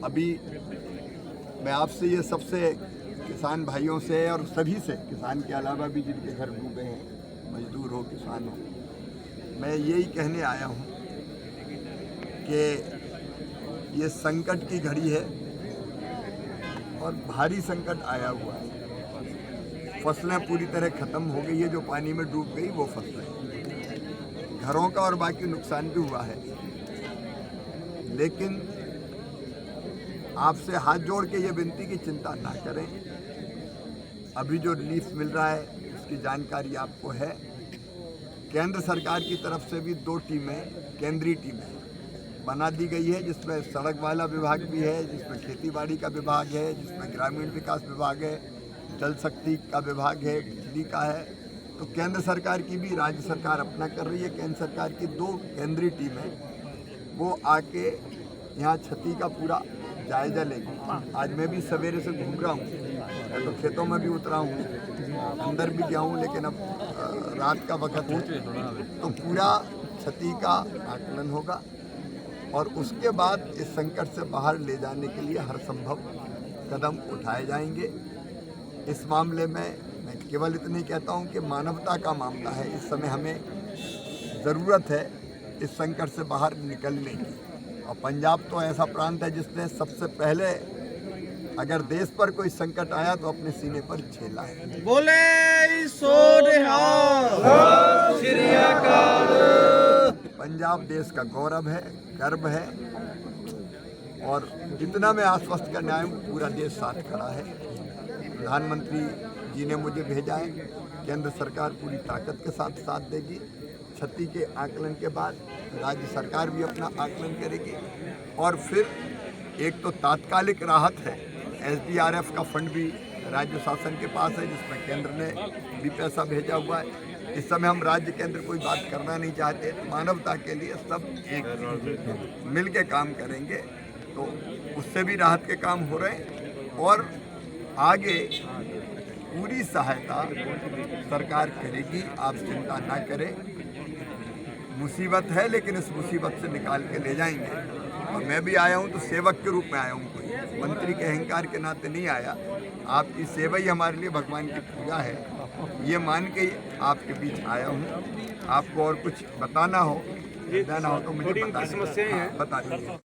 अभी मैं आपसे ये सबसे किसान भाइयों से और सभी से, किसान के अलावा भी जिनके घर डूबे हैं, मजदूर हो, किसान हो, मैं यही कहने आया हूँ कि ये संकट की घड़ी है और भारी संकट आया हुआ है। फसलें पूरी तरह ख़त्म हो गई है, जो पानी में डूब गई वो फसलें, घरों का और बाकी नुकसान भी हुआ है। लेकिन आपसे हाथ जोड़ के ये विनती की चिंता ना करें। अभी जो रिलीफ मिल रहा है उसकी जानकारी आपको है। केंद्र सरकार की तरफ से भी 2 टीमें, केंद्रीय टीमें बना दी गई है, जिसमें सड़क वाला विभाग भी है, जिसमें खेतीबाड़ी का विभाग है, जिसमें ग्रामीण विकास विभाग है, जल शक्ति का विभाग है, बिजली का है। तो केंद्र सरकार की भी, राज्य सरकार अपना कर रही है। केंद्र सरकार की 2 केंद्रीय टीमें वो आके यहाँ क्षति का पूरा जायजा लेगी। आज मैं भी सवेरे से घूम रहा हूँ, मैं तो खेतों में भी उतरा हूँ, अंदर भी गया हूँ, लेकिन अब रात का वक्त है तो पूरा क्षति का आकलन होगा और उसके बाद इस संकट से बाहर ले जाने के लिए हर संभव कदम उठाए जाएंगे। इस मामले में मैं केवल इतनी कहता हूँ कि मानवता का मामला है। इस समय हमें ज़रूरत है इस संकट से बाहर निकलने की। और पंजाब तो ऐसा प्रांत है जिसने सबसे पहले, अगर देश पर कोई संकट आया तो अपने सीने पर झेला है। बोले सो निहाल। पंजाब देश का गौरव है, गर्व है और जितना मैं आश्वस्त करने आया हूँ पूरा देश साथ खड़ा है। प्रधानमंत्री जी ने मुझे भेजा है, केंद्र सरकार पूरी ताकत के साथ देगी। क्षति के आकलन के बाद राज्य सरकार भी अपना आकलन करेगी और फिर एक तो तात्कालिक राहत है, SDRF का फंड भी राज्य शासन के पास है, जिसमें केंद्र ने भी पैसा भेजा हुआ है। इस समय हम राज्य केंद्र कोई बात करना नहीं चाहते, मानवता के लिए सब एक मिल के काम करेंगे, तो उससे भी राहत के काम हो रहे हैं और आगे पूरी सहायता सरकार करेगी। आप चिंता ना करें, मुसीबत है लेकिन इस मुसीबत से निकाल के ले जाएंगे। और मैं भी आया हूँ तो सेवक के रूप में आया हूँ, कोई मंत्री के अहंकार के नाते नहीं आया। आपकी सेवा ही हमारे लिए भगवान की पूजा है, ये मान के आपके बीच आया हूँ। आपको और कुछ बताना हो, देना हो तो मुझे बता दीजिए।